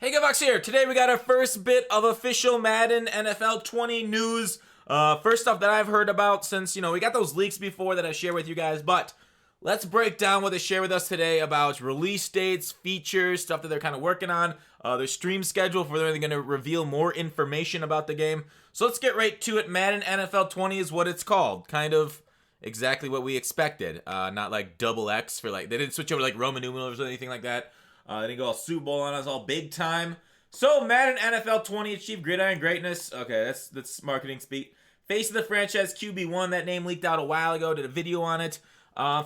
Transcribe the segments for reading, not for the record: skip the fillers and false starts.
Hey, Gavox here. Today we got our first bit of official Madden NFL 20 news. First stuff that I've heard about since, we got those leaks before that I share with you guys, but let's break down what they share with us today about release dates, features, stuff that they're kind of working on, their stream schedule for when they're going to reveal more information about the game. So let's get right to it. Madden NFL 20 is what it's called. Kind of exactly what we expected. Not like double X for they didn't switch over like Roman numerals or anything like that. They didn't go all Super Bowl on us, all big time. So Madden NFL 20 achieved gridiron greatness. Okay, that's marketing speak. Face of the franchise QB1. That name leaked out a while ago. Did a video on it.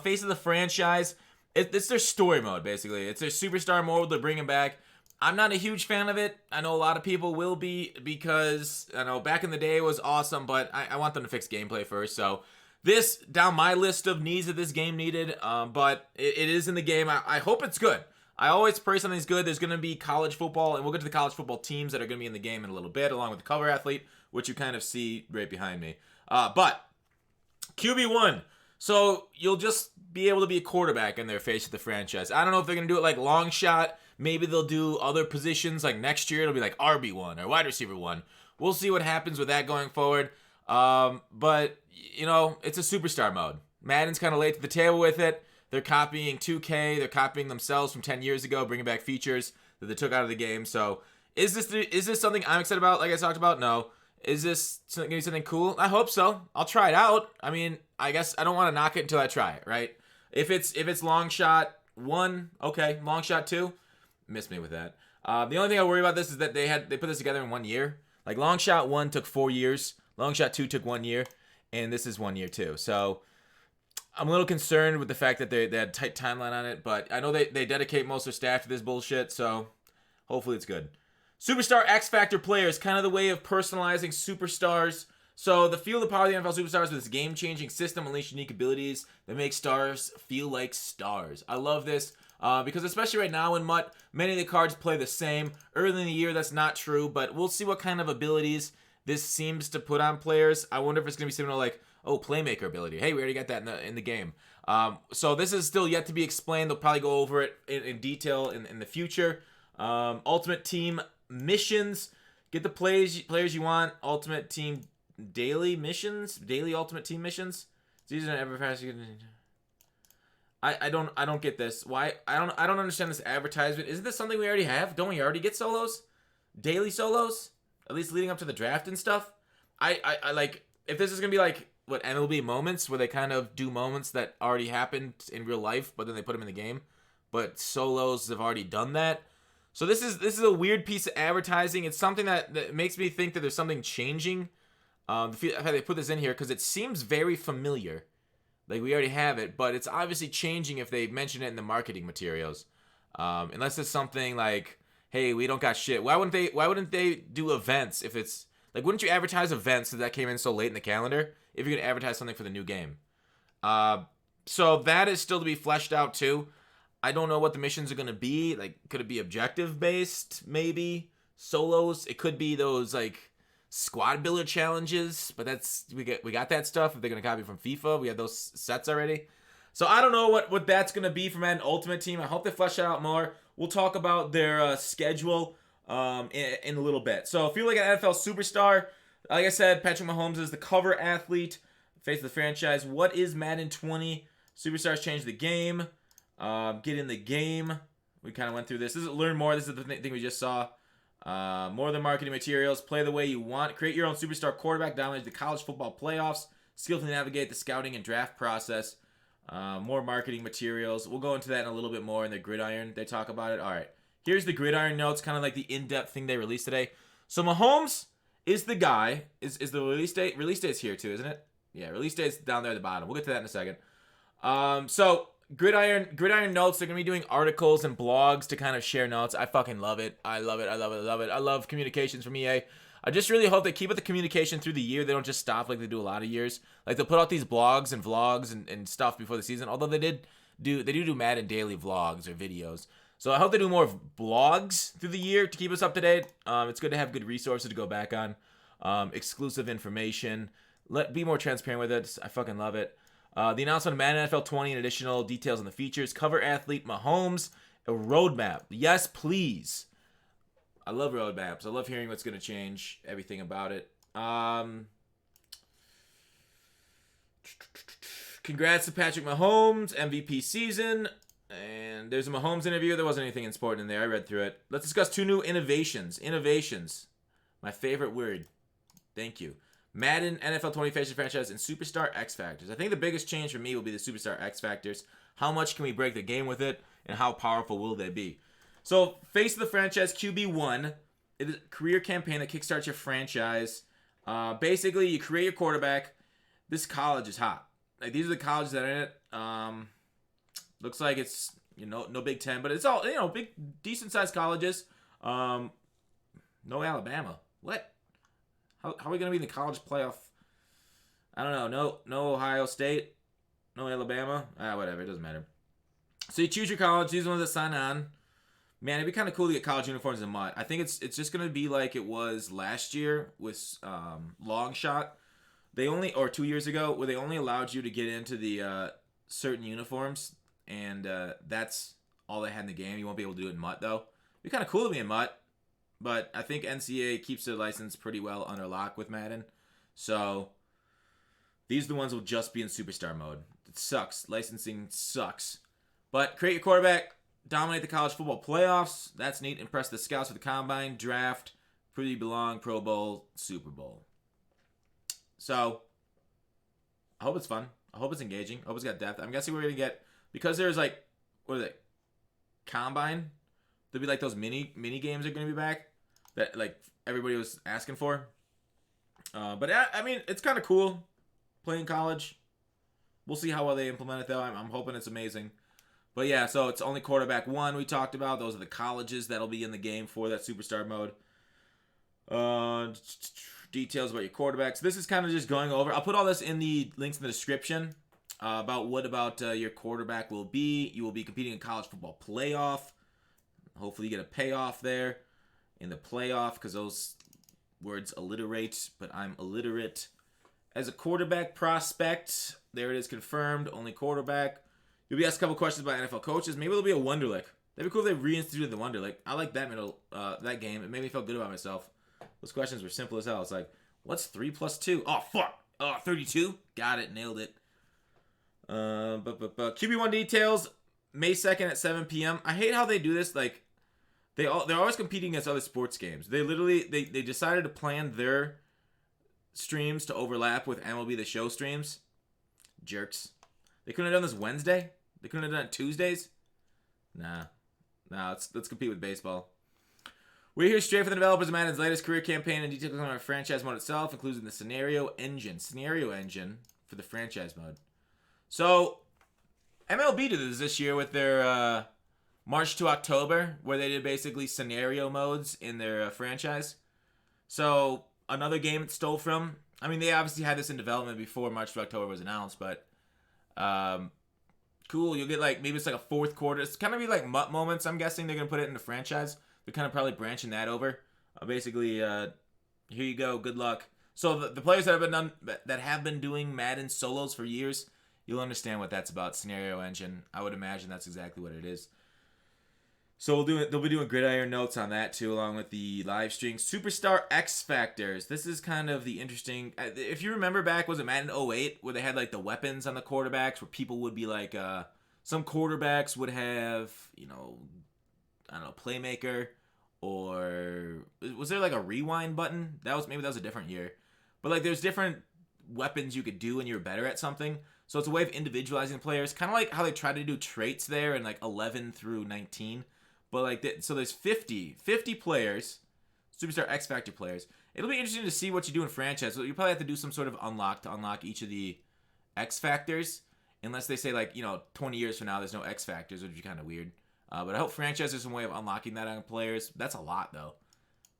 Face of the franchise. It's their story mode basically. It's their superstar mode they're bringing back. I'm not a huge fan of it. I know a lot of people will be because I know back in the day it was awesome, but I want them to fix gameplay first. So this down my list of needs that this game needed, but it is in the game. I hope it's good. I always pray something's good. There's going to be college football, and we'll get to the college football teams that are going to be in the game in a little bit, along with the cover athlete, which you kind of see right behind me. But QB1. So you'll just be able to be a quarterback in their face of the franchise. I don't know if they're going to do it like long shot. Maybe they'll do other positions. Like next year, it'll be like RB1 or wide receiver 1. We'll see what happens with that going forward. But, it's a superstar mode. Madden's kind of late to the table with it. They're copying 2K. They're copying themselves from 10 years ago, bringing back features that they took out of the game. So is this something I'm excited about, like I talked about? No. Is this going to be something cool? I hope so. I'll try it out. I mean, I guess I don't want to knock it until I try it, right? If it's long shot 1, okay. Long shot 2, miss me with that. The only thing I worry about this is that they put this together in 1 year. Like long shot 1 took 4 years. Long shot 2 took 1 year. And this is 1 year too. So I'm a little concerned with the fact that they had a tight timeline on it, but I know they dedicate most of their staff to this bullshit, so hopefully it's good. Superstar X Factor players, kind of the way of personalizing superstars. So the feel the power of the NFL superstars with this game-changing system unleash unique abilities that make stars feel like stars. I love this because especially right now in MUT, many of the cards play the same. Early in the year, that's not true, but we'll see what kind of abilities this seems to put on players. I wonder if it's going to be similar like, playmaker ability. Hey, we already got that in the game. So this is still yet to be explained. They'll probably go over it in detail in the future. Ultimate Team missions. Get the players you want. Ultimate Team daily missions. Daily Ultimate Team missions. These are ever fast. I don't get this. Why? I don't understand this advertisement. Isn't this something we already have? Don't we already get solos? Daily solos? At least leading up to the draft and stuff? I like if this is gonna be like what MLB moments where they kind of do moments that already happened in real life, but then they put them in the game. But solos have already done that. So this is a weird piece of advertising. It's something that makes me think that there's something changing. They put this in here because it seems very familiar. Like we already have it, but it's obviously changing if they mention it in the marketing materials. Unless it's something like, hey, we don't got shit. Why wouldn't they do events if it's like, wouldn't you advertise events that came in so late in the calendar if you're going to advertise something for the new game? So that is still to be fleshed out too. I don't know what the missions are going to be. Like, could it be objective based? Maybe solos. It could be those like squad builder challenges, but we got that stuff. If they're going to copy from FIFA, we have those sets already. So I don't know what that's going to be for Madden Ultimate Team. I hope they flesh it out more. We'll talk about their schedule in a little bit. So if you're like an NFL superstar, like I said, Patrick Mahomes is the cover athlete, face of the franchise. What is Madden 20? Superstars change the game. Get in the game. We kind of went through this. This is learn more. This is the thing we just saw. More than marketing materials. Play the way you want. Create your own superstar quarterback. Dominate the college football playoffs. Skillfully navigate the scouting and draft process. More marketing materials. We'll go into that in a little bit more in the gridiron. They talk about it. All right. Here's the gridiron notes, kind of like the in-depth thing they released today. So Mahomes is the guy. Is the release date? Release date's here too, isn't it? Yeah, release date's down there at the bottom. We'll get to that in a second. So gridiron notes. They're gonna be doing articles and blogs to kind of share notes. I fucking love it. I love it. I love it. I love it. I love communications from EA. I just really hope they keep up the communication through the year. They don't just stop like they do a lot of years. Like they'll put out these blogs and vlogs and stuff before the season. Although they do Madden daily vlogs or videos. So I hope they do more blogs through the year to keep us up to date. It's good to have good resources to go back on. Exclusive information. Be more transparent with it. I fucking love it. The announcement of Madden NFL 20 and additional details on the features. Cover athlete Mahomes. A roadmap. Yes, please. I love roadmaps. I love hearing what's going to change, everything about it. Congrats to Patrick Mahomes, MVP season. And there's a Mahomes interview. There wasn't anything important in there. I read through it. Let's discuss 2 new innovations. Innovations. My favorite word. Thank you. Madden, NFL 20 Faces franchise, and Superstar X Factors. I think the biggest change for me will be the Superstar X Factors. How much can we break the game with it, and how powerful will they be? So, Face of the Franchise QB1. It is a career campaign that kickstarts your franchise. Basically, you create your quarterback. This college is hot. Like, these are the colleges that are in it. Looks like it's, no Big Ten, but it's all, big, decent-sized colleges. No Alabama. What? How are we going to be in the college playoff? I don't know. No Ohio State. No Alabama. Whatever. It doesn't matter. So you choose your college. These are the ones that sign on. Man, it'd be kind of cool to get college uniforms in MUT. I think it's just going to be like it was last year with Long Shot. Or 2 years ago, where they only allowed you to get into the certain uniforms. And that's all they had in the game. You won't be able to do it in MUT, though. It'd be kind of cool to be in MUT. But I think NCAA keeps their license pretty well under lock with Madden. So these are the ones that will just be in Superstar mode. It sucks. Licensing sucks. But create your quarterback. Dominate the college football playoffs. That's neat. Impress the scouts with the combine, draft, pretty belong, Pro Bowl, Super Bowl. So I hope it's fun. I hope it's engaging. I hope it's got depth. I'm guessing we're going to get, because there's like, what are they? Combine? There'll be like those mini games are going to be back that like everybody was asking for. But I mean, it's kind of cool playing college. We'll see how well they implement it though. I'm hoping it's amazing. But yeah, so it's only quarterback 1 we talked about. Those are the colleges that'll be in the game for that Superstar mode. Details about your quarterbacks. This is kind of just going over. I'll put all this in the links in the description about what your quarterback will be. You will be competing in college football playoff. Hopefully you get a payoff there in the playoff because those words alliterate, but I'm illiterate. As a quarterback prospect, there it is confirmed, only quarterback. You'll be asked a couple questions about NFL coaches. Maybe there'll be a Wonderlic. That'd be cool if they reinstituted the Wonderlic. I like that that game. It made me feel good about myself. Those questions were simple as hell. It's like, what's 3 plus 2? Oh, fuck. 32? Got it. Nailed it. QB1 details, May 2nd at 7 p.m. I hate how they do this. Like, they're always competing against other sports games. They literally, they decided to plan their streams to overlap with MLB The Show streams. Jerks. They couldn't have done this Wednesday? They couldn't have done it Tuesdays? Nah, let's compete with baseball. We're here straight for the developers of Madden's latest career campaign and details on our franchise mode itself, including the scenario engine for the franchise mode. So, MLB did this year with their March to October, where they did basically scenario modes in their franchise. So, another game it stole from. I mean, they obviously had this in development before March to October was announced, but cool. You'll get maybe it's like a fourth quarter. It's kind of be like MUT moments. I'm guessing they're going to put it in the franchise. They're kind of probably branching that over. Basically, here you go. Good luck. So the players that have been doing Madden solos for years, you'll understand what that's about. Scenario engine. I would imagine that's exactly what it is. So they'll be doing gridiron notes on that too, along with the live stream. Superstar X Factors. This is kind of the interesting. If you remember back, was it Madden 08 where they had like the weapons on the quarterbacks, where people would be like, some quarterbacks would have, I don't know, playmaker, or was there like a rewind button? Maybe that was a different year. But like there's different weapons you could do when you're better at something. So it's a way of individualizing players, kind of like how they try to do traits there in like 11 through 19. But so there's 50 players, Superstar X Factor players. It'll be interesting to see what you do in franchise. So you probably have to do some sort of unlock to unlock each of the X Factors, unless they say 20 years from now there's no X Factors, which would be kind of weird. But I hope franchise is some way of unlocking that on players. That's a lot, though.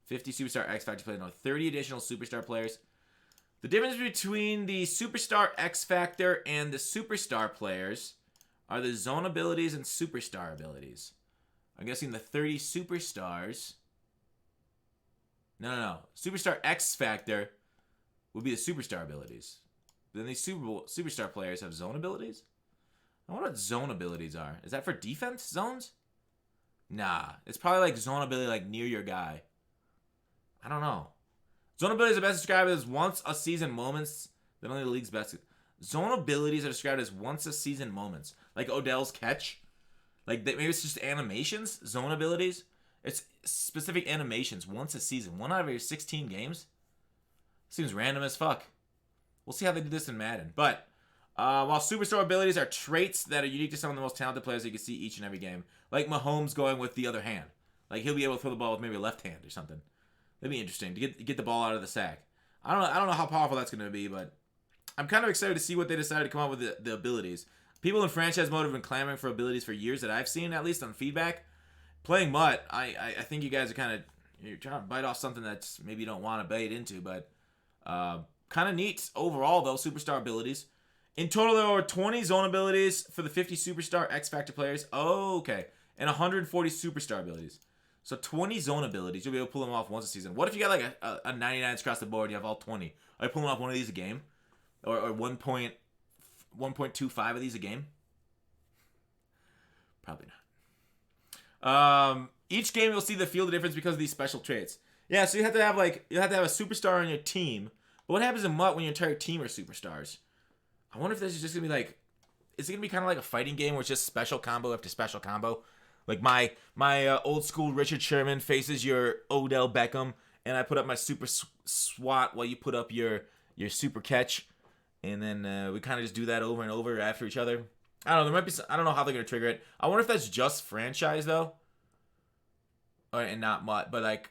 50 Superstar X Factor players. No, 30 additional Superstar players. The difference between the Superstar X Factor and the Superstar players are the zone abilities and Superstar abilities. I'm guessing the 30 Superstars... No. Superstar X Factor would be the Superstar abilities. Then these Superstar players have zone abilities? I wonder what zone abilities are. Is that for defense zones? Nah. It's probably like zone ability like near your guy. I don't know. Zone abilities are best described as once a season moments that only the league's best. Zone abilities are described as once a season moments, like Odell's catch. Like maybe it's just animations. Zone abilities. It's specific animations once a season. 1 out of your 16 games. Seems random as fuck. We'll see how they do this in Madden. But while superstar abilities are traits that are unique to some of the most talented players that you can see each and every game, like Mahomes going with the other hand. Like he'll be able to throw the ball with maybe a left hand or something. That'd be interesting to get the ball out of the sack. I don't know how powerful that's going to be, but I'm kind of excited to see what they decided to come up with the abilities. People in franchise mode have been clamoring for abilities for years that I've seen, at least on feedback. Playing Mutt, I think you guys are you're trying to bite off something that's maybe you don't want to bite into, but kind of neat overall though. Superstar abilities. In total, there were 20 zone abilities for the 50 superstar X Factor players. Oh, okay, and 140 superstar abilities. So 20 zone abilities. You'll be able to pull them off once a season. What if you got like a 99 across the board and you have all 20? Are you pulling off one of these a game? Or 1.25 of these a game? Probably not. Each game you'll see the field difference because of these special traits. Yeah, so you have to have a superstar on your team. But what happens in Mutt when your entire team are superstars? I wonder if this is just gonna be like, is it gonna be kind of like a fighting game where it's just special combo after special combo? Like my old school Richard Sherman faces your Odell Beckham, and I put up my super swat while you put up your super catch, and then we kind of just do that over and over after each other. I don't know. There might be I don't know how they're gonna trigger it. I wonder if that's just franchise though, and not Mutt. But like,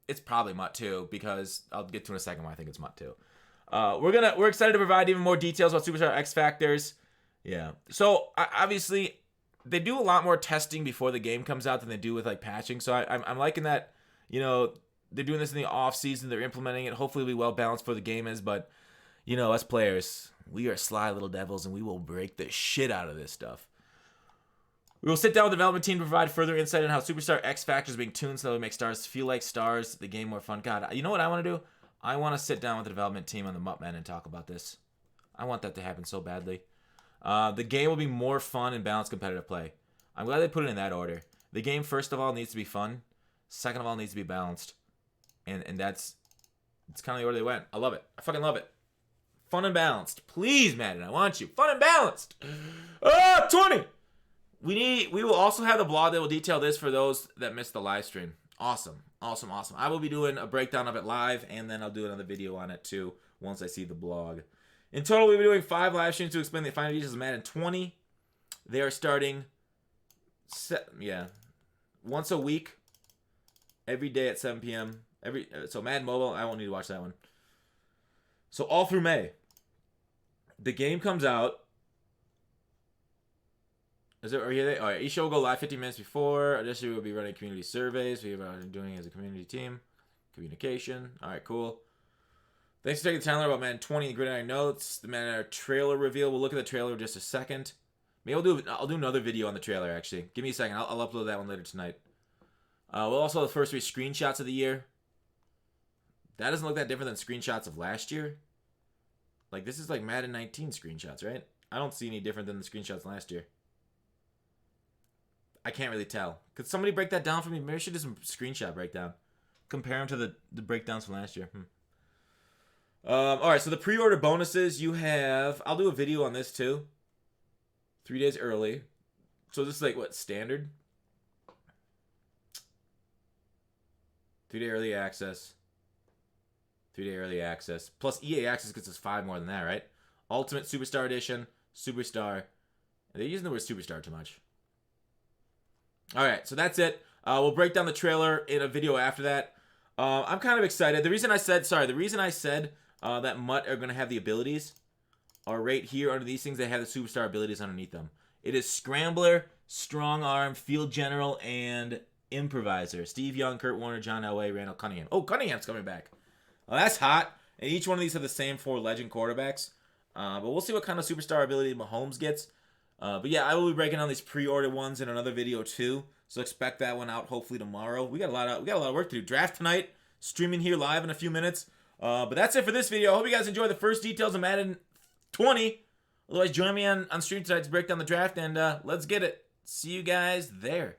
it's probably Mutt too, because I'll get to in a second why I think it's Mutt too. We're excited to provide even more details about Superstar X Factors. Yeah. So obviously, they do a lot more testing before the game comes out than they do with like patching. So I'm liking that. You know, they're doing this in the off season. They're implementing it. Hopefully, it'll be well balanced for the game is. But you know, us players, we are sly little devils, and we will break the shit out of this stuff. We will sit down with the development team to provide further insight on how Superstar X Factor is being tuned so that we make stars feel like stars, the game more fun. God, you know what I want to do? I want to sit down with the development team on the Muttman and talk about this. I want that to happen so badly. The game will be more fun and balanced competitive play. I'm glad they put it in that order. The game, first of all, needs to be fun. Second of all, needs to be balanced. And it's kind of the order they went. I love it. I fucking love it. Fun and balanced. Please, Madden, I want you. Fun and balanced. 20! We will also have the blog that will detail this for those that missed the live stream. Awesome. Awesome, awesome. I will be doing a breakdown of it live, and then I'll do another video on it too once I see the blog. In total, we'll be doing 5 live streams to explain the final details of Madden 20. They are starting, once a week, every day at 7 p.m. So Madden Mobile, I won't need to watch that one. So all through May. The game comes out. Are you there? All right, each show will go live 15 minutes before. Additionally, we'll be running community surveys. We are doing it as a community team. Communication. All right, cool. Thanks for taking the time to learn about Madden 20 and the Gridiron Notes. The Madden trailer reveal. We'll look at the trailer in just a second. Maybe I'll do another video on the trailer, actually. Give me a second. I'll upload that one later tonight. We'll also have the first 3 screenshots of the year. That doesn't look that different than screenshots of last year. Like, this is like Madden 19 screenshots, right? I don't see any different than the screenshots last year. I can't really tell. Could somebody break that down for me? Maybe I should do some screenshot breakdown. Compare them to the breakdowns from last year. Alright, so the pre-order bonuses you have... I'll do a video on this too. 3 days early. So this is like, what, standard? 3-day early access. 3-day early access. Plus EA access gets us 5 more than that, right? Ultimate Superstar Edition. Superstar. They're using the word Superstar too much. Alright, so that's it. We'll break down the trailer in a video after that. I'm kind of excited. The reason I said that Mutt are going to have the abilities are right here under these things. They have the Superstar abilities underneath them. It is Scrambler, Strong Arm, Field General, and Improviser. Steve Young, Kurt Warner, John Elway, Randall Cunningham. Oh, Cunningham's coming back. Oh, that's hot. And each one of these have the same 4 legend quarterbacks. But we'll see what kind of Superstar ability Mahomes gets. But yeah, I will be breaking down these pre-ordered ones in another video too. So expect that one out hopefully tomorrow. We got a lot of work to do. Draft tonight, streaming here live in a few minutes. But that's it for this video. I hope you guys enjoy the first details of Madden 20. Otherwise, join me on stream tonight to break down the draft, and let's get it. See you guys there.